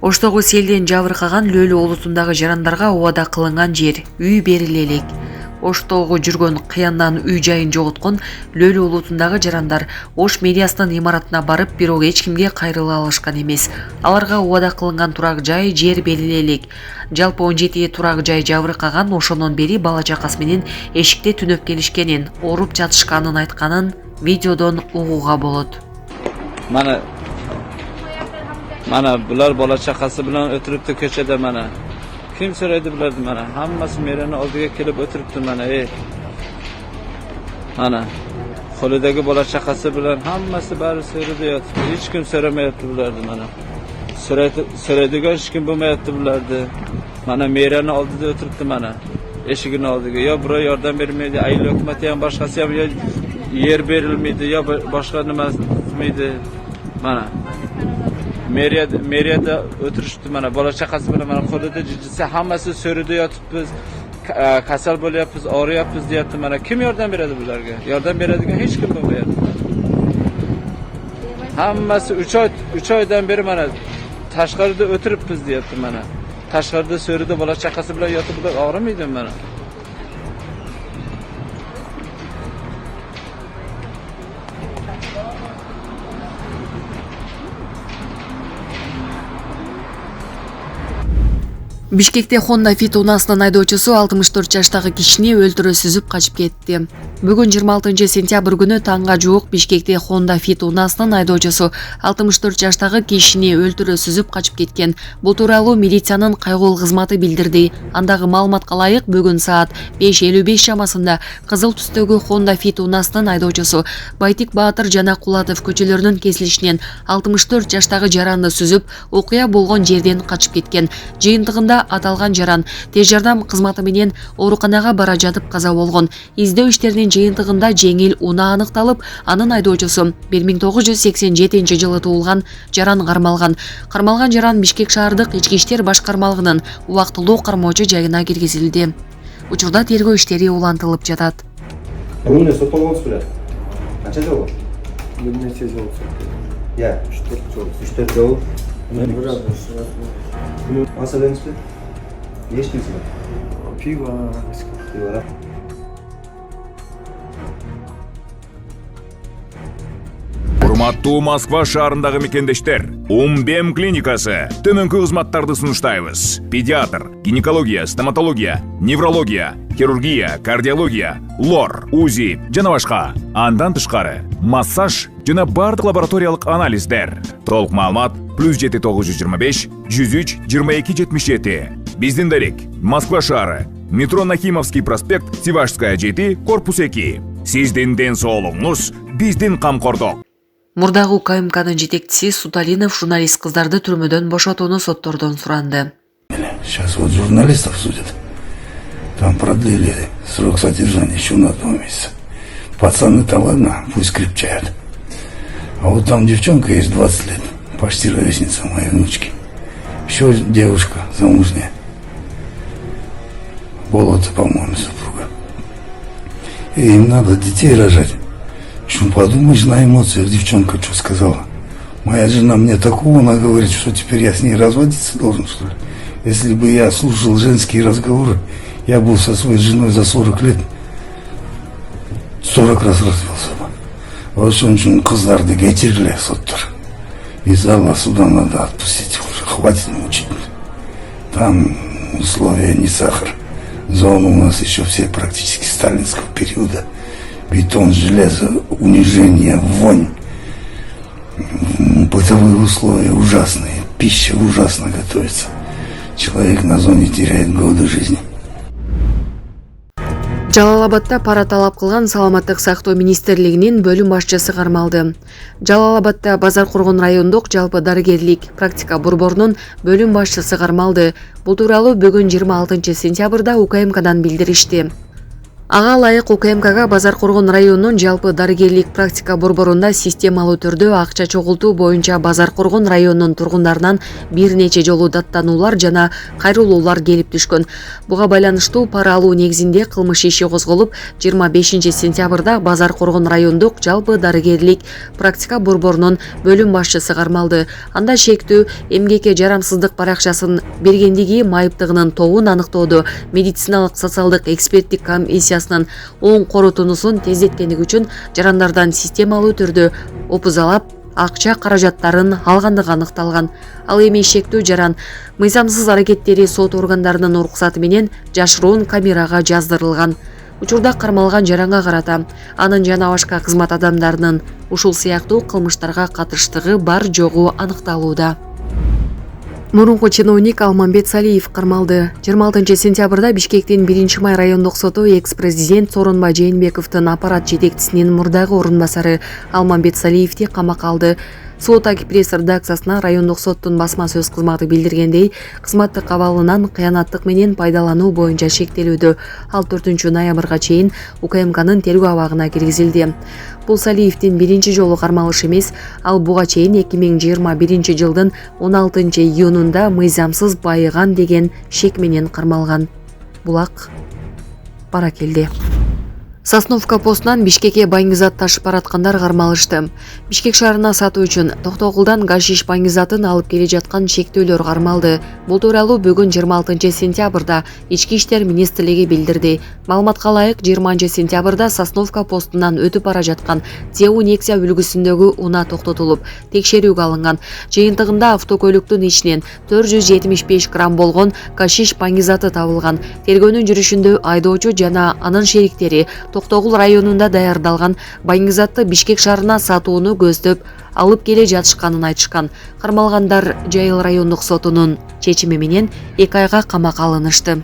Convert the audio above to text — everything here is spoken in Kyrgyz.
Оштогу селден жабыркаган Лөлү олутундагы жарандарга убада кылынган жер үй бериле элек. Оштогу жүргөн кыяндан үй жайын жоготкон Лөлү улутундагы жарандар Ош мэриясынын имаратына барып, бирок эч кимге кайрыла алышкан эмес. Аларга убада кылынган турак жай жер бериле элек. Жалпы 17 турак жай жабыркаган, ошондон бери бала чакасы менен эшикте түнөп келишкенин, ооруп жатышканын айтканын видеодон угууга болот. Mana bular bola chaqasi bilan o'tiribdi ko'chada mana. Kim so'raydi bularni mana? Hammasi merani oldiga kelib o'tiribdi mana. Mana qo'lidagi bola chaqasi bilan hammasi bari so'rida yotibdi. Hech kim so'ramayapti bularni mana. So'raydigan hech kim bo'lmayapti bularni. Mana merani oldida o'tiribdi mana. Eshigini oldiga. Yo birov yordam bermaydi, ayol hukumatı ham boshqasi ham yer berilmaydi, yo boshqa nima qilmaydi. Mana meriyada o'tirishdi mana, bola chaqasi bilan mana qo'lida jijisi, hammasi so'rida yotibmiz, kasal bo'lyapmiz, og'riyapmiz deyapti mana. Kim yordam beradi bularga? Yordam beradigan hech kim bo'lmayapti. Hammasi 3 oydan beri mana tashqarida o'tiribmiz deyapti mana. Tashqarida so'rida bola chaqasi bilan yotib bular og'rimaydi mana. Бишкекте Honda Fit унаасынын айдоочусу 64 жаштагы кишини өлтүрө сүзүп качып кетти. Бүгүн 26 сентябрь күнү таңга жуук Бишкекте Honda Fit унаасынын айдоочусу 64 жаштагы кишини өлтүрө сүзүп качып кеткен. Бул тууралуу милициянын кайгылуу кызматы билдирди. Андагы маалыматка ылайык, бүгүн саат 5:55 чамасында кызыл түстөгү Honda Fit унаасынын айдоочусу Байтик Баатыр жана Кулатов көчөлөрүнүн кесилишинен 64 жаштагы жаранды сүзүп, окуя болгон жерден качып кеткен. Жыйынтыгында аталган жаран тез жардам кызматы менен ооруканага бара жатып каза болгон. Издөө иштеринин жыйынтыгында жеңил унаа аныкталып, анын айдоочусу 1987 жылы туулган жаран кармалган. Кармалган жаран Бишкек шаардык ички иштер башкармалыгынын убактылуу кармоочу жайына киргизилди. Учурда тергөө иштери улантылып жатат. Эмне соттолгонсуз беле? Канча жыл? Bir neçə yıl çəkdi. Ya, 3-4 yıl. Biraz Nasıl öğrenmişsin? Ne içtiniz mi? pivo. Pivo. Урматтуу Москва шаарындагы мекендештер, Умбем клиникасы төмөнкү кызматтарды сунуштайбыз. Педиатр, гинекология, стоматология, неврология, хирургия, кардиология, лор, УЗИ жана башка. Андан тышкары массаж жана бардык лабораториялык анализдер. Толук маалымат +7 925 103 22 77. Биздин дарек Москва шаары, метро Нахимовский проспект, Сивашская 7, корпус 2. Сиздин ден соолугуңуз биздин камкордук. Мурдагы УКМКнын жетекчиси Суталинов журналист кыздарды түрмөдөн бошотууну соттордон суранды. Сейчас вот журналистов судят. Там продлили срок содержания еще на 2 месяца. Пацаны-то ладно, пусть крепчают. А вот там девчонка есть 20 лет, почти ровесница моей внучки. Еще девушка замужняя. Болото, по-моему, супруга. И им надо детей рожать. Что подумаешь, на эмоциях девчонка что сказала? Моя жена мне такого наговорит, что теперь я с ней разводиться должен, что ли? Если бы я слушал женские разговоры, я был со своей женой за 40 лет 40 раз развелся бы. Вот что кыздарды кетириле соттар. Из зала суда надо отпустить уже, хватит мучить. Там условия не сахар. Зоны у нас еще все практически сталинского периода. Бетон, железо, унижение, вонь. Бытовые условия ужасные. Пища ужасно готовится. Человек на зоне теряет годы жизни. Жалал-Абадта пара талап кылган Саламаттык сактоо министрлигинин бөлүм башчысы кармалды. Жалал-Абадта Базар-Кургун райондук жалпы дарыгерлик практика борборунун бөлүм башчысы кармалды. Бул тууралуу бүгүн 26 сентябрда УКМКдан билдиришти. Ага ылайык УКМКга Базар Коргон районунун жалпы дарыгерлик практика борборунда системалуу түрдө акча чогултуу боюнча Базар Коргон районунун тургундарынан бир нече жолу даттануулар жана кайрылуулар келип түшкөн. Буга байланыштуу пара алуу негизинде кылмыш иши козголуп, 25 сентябрда Базар Коргон райондук жалпы дарыгерлик практика борборунун бөлүм башчысы кармалды. Анда шектүү эмгекке жарамсыздык баракчасын бергендиги майыптыгынын тобун аныктоодо медициналык социалдык эксперттик комиссия оң корутуунусун тездеткендиги үчүн жарандардан системалуу түрдө опузалап акча каражаттарын алгандыгы аныкталган. Ал эми шектүү жаран мыйзамсыз аракеттери сот органдарынын уруксаты менен жашыруун камерага жаздырылган. Учурда кармалган жаранга карата анын жана башка кызмат адамдарынын ушул сыяктуу кылмыштарга катыштыгы бар жогу аныкталууда. Мурунку чиновник Алмамбет Салиев кармалды. 26 сентябрда Бишкектин 1-май райондук соту экс-президент Сооронбай Жээнбековдун аппарат жетекчисинин мурдагы орунбасары Алмамбет Салиевди камакка алды. Сот пресс редакциясына райондук соттун басма сөз кызматы билдиргендей, кызматтык абалынан кыянаттык менен пайдалануу боюнча шектелүүдө. Ал 4 ноябрга чейин УКМКнын тергөө абагына киргизилди. Бул Салиевдин биринчи жолу кармалышы эмес, ал буга чейин 2021 жылдын 16 июнунда мыйзамсыз байыган деген шек менен кармалган. Булак бара келди. Сосновка постунан Бишкекке байыңгизат ташып бараткандар кармалышты. Бишкек шаарына сатуу үчүн Токтогулдан гашиш байыңгизатын алып келе жаткан шектөөлөр кармалды. Бул тууралуу бүгүн 26 сентябрда Ички иштер министрлиги билдирди. Маалыматка ылайык 20 сентябрда Сосновка постунан өтүп бара жаткан ТЭУ Нексия үлгүсүндөгү унаа токтотулуп, текшерүүгө алынган. Жыйынтыгында автокөлүктүн ичинен 475 грамм болгон гашиш байыңгизаты табылган. Тергөөнүн жүрүшүндө айдоочу жана анын шериктери Токтогул районунда даярдалган байыңгизатты Бишкек шаарына сатууну көздөп алып келе жатышканын айтышкан. Кармалгандар Жайыл райондук сотунун чечими менен 2 айга камакка алынышты.